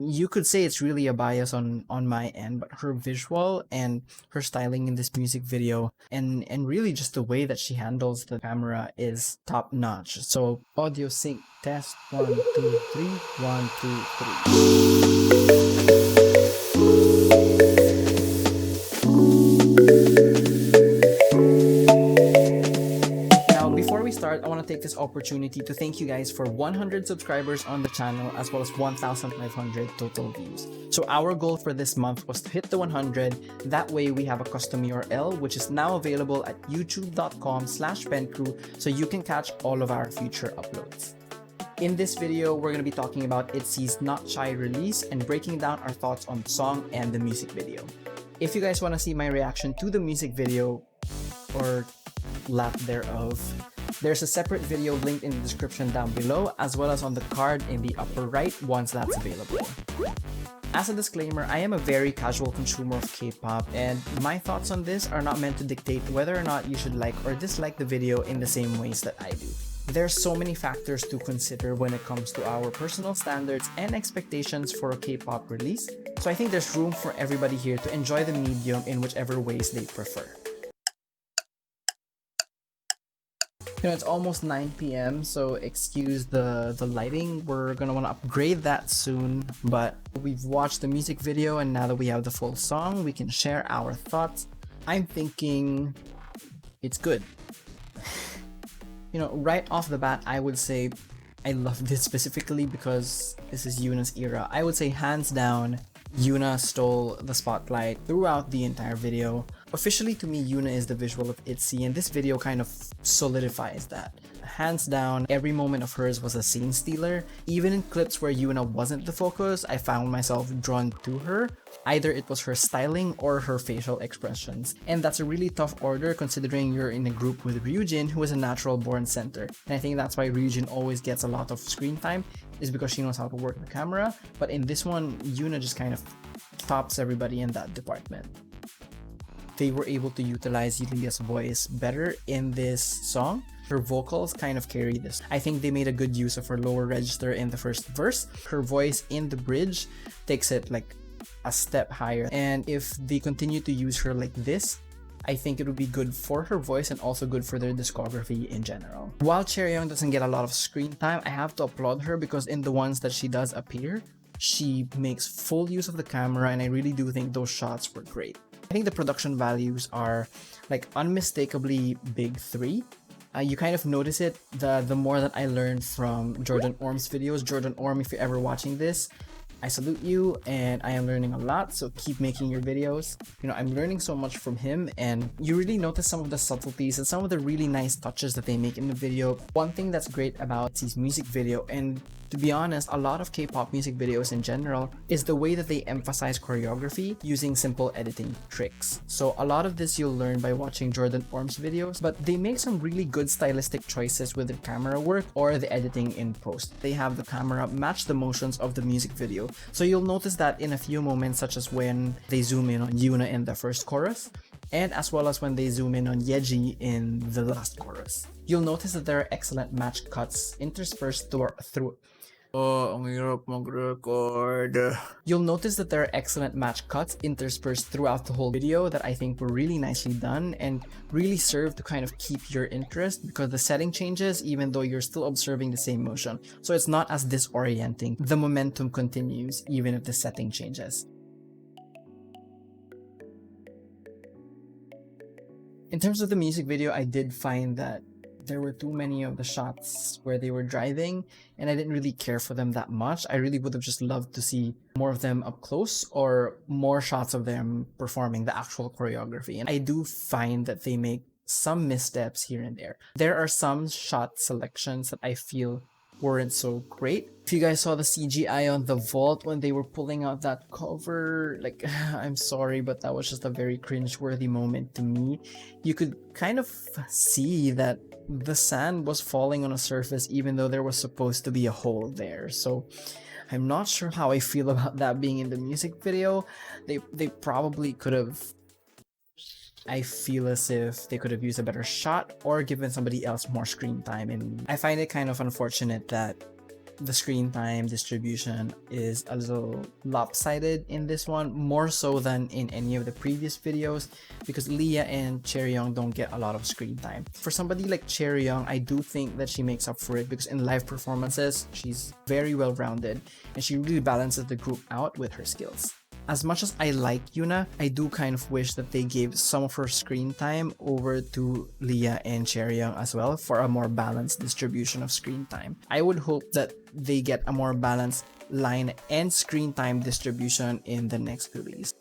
You could say it's really a bias on my end, but her visual and her styling in this music video and really just the way that she handles the camera is top notch. So audio sync test, 1 2 3, 1 2 3. Now, before we start, I want to take this opportunity to thank you guys for 100 subscribers on the channel as well as 1,500 total views. So our goal for this month was to hit the 100. That way we have a custom URL which is now available at youtube.com/pencru so you can catch all of our future uploads. In this video, we're going to be talking about ITZY's Not Shy release and breaking down our thoughts on the song and the music video. If you guys want to see my reaction to the music video, or lack thereof, there's a separate video linked in the description down below, as well as on the card in the upper right once that's available. As a disclaimer, I am a very casual consumer of K-pop, and my thoughts on this are not meant to dictate whether or not you should like or dislike the video in the same ways that I do. There's so many factors to consider when it comes to our personal standards and expectations for a K-pop release, so I think there's room for everybody here to enjoy the medium in whichever ways they prefer. You know, it's almost 9 p.m, so excuse the lighting. We're gonna want to upgrade that soon, but we've watched the music video and now that we have the full song, we can share our thoughts. I'm thinking it's good. You know, right off the bat, I would say I love this specifically because this is Yuna's era. I would say hands down, Yuna stole the spotlight throughout the entire video. Officially, to me, Yuna is the visual of ITZY, and this video kind of solidifies that. Hands down, every moment of hers was a scene stealer. Even in clips where Yuna wasn't the focus, I found myself drawn to her. Either it was her styling or her facial expressions. And that's a really tough order considering you're in a group with Ryujin, who is a natural born center. And I think that's why Ryujin always gets a lot of screen time, is because she knows how to work the camera. But in this one, Yuna just kind of tops everybody in that department. They were able to utilize Yulia's voice better in this song. Her vocals kind of carry this. I think they made a good use of her lower register in the first verse. Her voice in the bridge takes it like a step higher. And if they continue to use her like this, I think it would be good for her voice and also good for their discography in general. While Chaeryeong doesn't get a lot of screen time, I have to applaud her because in the ones that she does appear, she makes full use of the camera, and I really do think those shots were great. I think the production values are like unmistakably big 3. You kind of notice it the more that I learned from Jordan Orm's videos. Jordan Orm, if you're ever watching this, I salute you, and I am learning a lot, so keep making your videos. You know, I'm learning so much from him, and you really notice some of the subtleties and some of the really nice touches that they make in the video. One thing that's great about his music video, and to be honest, a lot of K-pop music videos in general, is the way that they emphasize choreography using simple editing tricks. So a lot of this you'll learn by watching Jordan Orm's videos, but they make some really good stylistic choices with their camera work or the editing in post. They have the camera match the motions of the music video. So you'll notice that in a few moments, such as when they zoom in on Yuna in the first chorus, and as well as when they zoom in on Yeji in the last chorus. You'll notice that there are excellent match cuts interspersed through ang hirap mag-record. You'll notice that there are excellent match cuts interspersed throughout the whole video that I think were really nicely done and really serve to kind of keep your interest because the setting changes even though you're still observing the same motion. So it's not as disorienting. The momentum continues even if the setting changes. In terms of the music video, I did find that there were too many of the shots where they were driving, and I didn't really care for them that much. I really would have just loved to see more of them up close or more shots of them performing the actual choreography. And I do find that they make some missteps here and there. There are some shot selections that I feel weren't so great. If you guys saw the CGI on the vault when they were pulling out that cover, like, I'm sorry, but that was just a very cringe-worthy moment to me. You could kind of see that the sand was falling on a surface even though there was supposed to be a hole there. So I'm not sure how I feel about that being in the music video. They probably could have, I feel as if they could have used a better shot or given somebody else more screen time, and I find it kind of unfortunate that the screen time distribution is a little lopsided in this one, more so than in any of the previous videos, because Leah and Chaeryeong don't get a lot of screen time. For somebody like Chaeryeong, I do think that she makes up for it because in live performances, she's very well rounded and she really balances the group out with her skills. As much as I like Yuna, I do kind of wish that they gave some of her screen time over to Leah and Chaeryeong as well for a more balanced distribution of screen time. I would hope that they get a more balanced line and screen time distribution in the next release.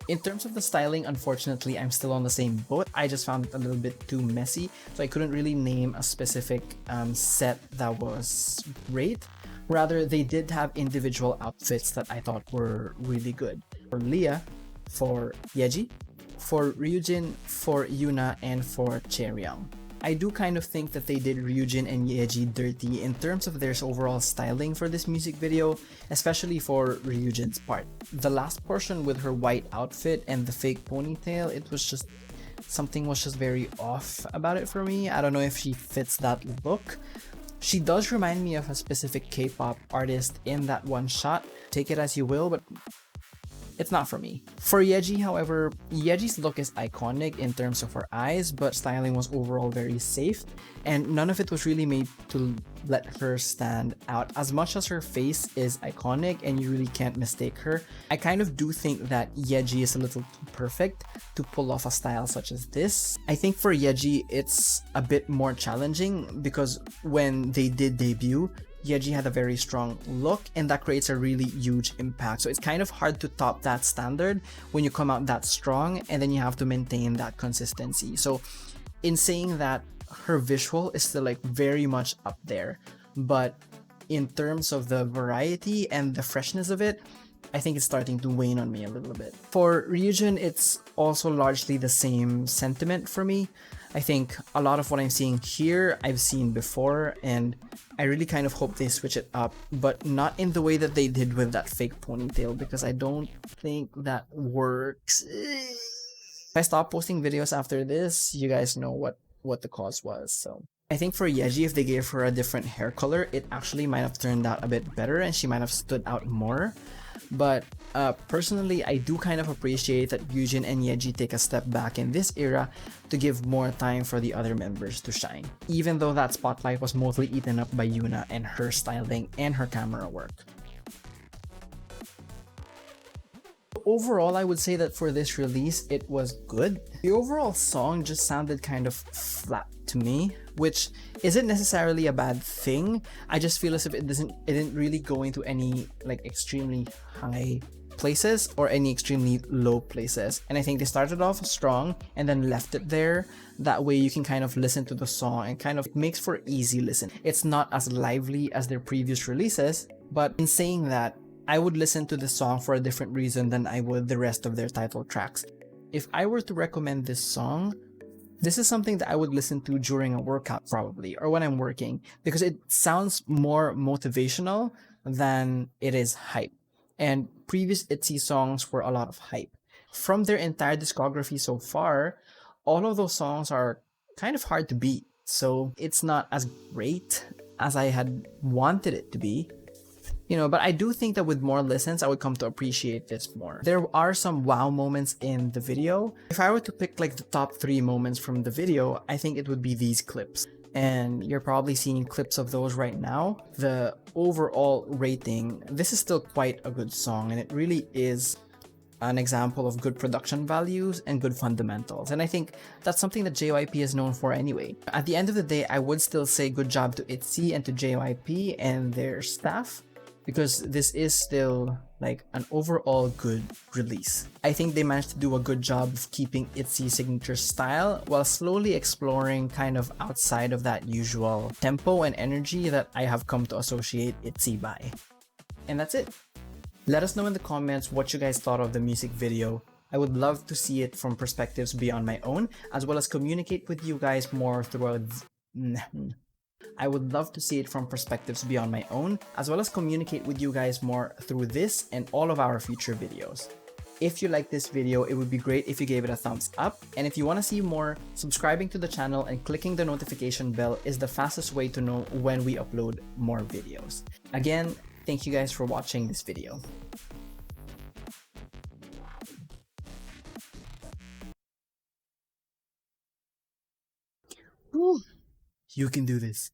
In terms of the styling, unfortunately, I'm still on the same boat. I just found it a little bit too messy, so I couldn't really name a specific set that was great. Rather, they did have individual outfits that I thought were really good. For Leah, for Yeji, for Ryujin, for Yuna, and for Chaeryeong. I do kind of think that they did Ryujin and Yeji dirty in terms of their overall styling for this music video, especially for Ryujin's part. The last portion with her white outfit and the fake ponytail, it was just something was just very off about it for me. I don't know if she fits that look. She does remind me of a specific K-pop artist in that one shot. Take it as you will, but it's not for me. For Yeji, however, Yeji's look is iconic in terms of her eyes, but styling was overall very safe, and none of it was really made to let her stand out. As much as her face is iconic and you really can't mistake her, I kind of do think that Yeji is a little too perfect to pull off a style such as this. I think for Yeji, it's a bit more challenging because when they did debut, Yeji had a very strong look and that creates a really huge impact. So it's kind of hard to top that standard when you come out that strong and then you have to maintain that consistency. So in saying that, her visual is still like very much up there, but in terms of the variety and the freshness of it, I think it's starting to wane on me a little bit. For Ryujin, it's also largely the same sentiment for me. I think a lot of what I'm seeing here, I've seen before, and I really kind of hope they switch it up, but not in the way that they did with that fake ponytail, because I don't think that works. If I stop posting videos after this, you guys know what the cause was. So I think for Yeji, if they gave her a different hair color, it actually might have turned out a bit better and she might have stood out more. But personally, I do kind of appreciate that Ryujin and Yeji take a step back in this era to give more time for the other members to shine, even though that spotlight was mostly eaten up by Yuna and her styling and her camera work. Overall, I would say that for this release, it was good. The overall song just sounded kind of flat to me, which isn't necessarily a bad thing. I just feel as if it didn't really go into any like extremely high places or any extremely low places. And I think they started off strong and then left it there. That way you can kind of listen to the song and kind of makes for easy listen. It's not as lively as their previous releases, but in saying that, I would listen to the song for a different reason than I would the rest of their title tracks. If I were to recommend this song, this is something that I would listen to during a workout probably, or when I'm working, because it sounds more motivational than it is hype. And previous ITZY songs were a lot of hype. From their entire discography so far, all of those songs are kind of hard to beat. So it's not as great as I had wanted it to be. You know, but I do think that with more listens, I would come to appreciate this more. There are some wow moments in the video. If I were to pick like the top 3 moments from the video, I think it would be these clips. And you're probably seeing clips of those right now. The overall rating, this is still quite a good song, and it really is an example of good production values and good fundamentals. And I think that's something that JYP is known for anyway. At the end of the day, I would still say good job to ITZY and to JYP and their staff, because this is still like an overall good release. I think they managed to do a good job of keeping ITZY's signature style while slowly exploring kind of outside of that usual tempo and energy that I have come to associate ITZY by. And that's it. Let us know in the comments what you guys thought of the music video. I would love to see it from perspectives beyond my own, as well as communicate with you guys more throughout I would love to see it from perspectives beyond my own, as well as communicate with you guys more through this and all of our future videos. If you like this video, it would be great if you gave it a thumbs up. And if you want to see more, subscribing to the channel and clicking the notification bell is the fastest way to know when we upload more videos. Again, thank you guys for watching this video. Woo. You can do this.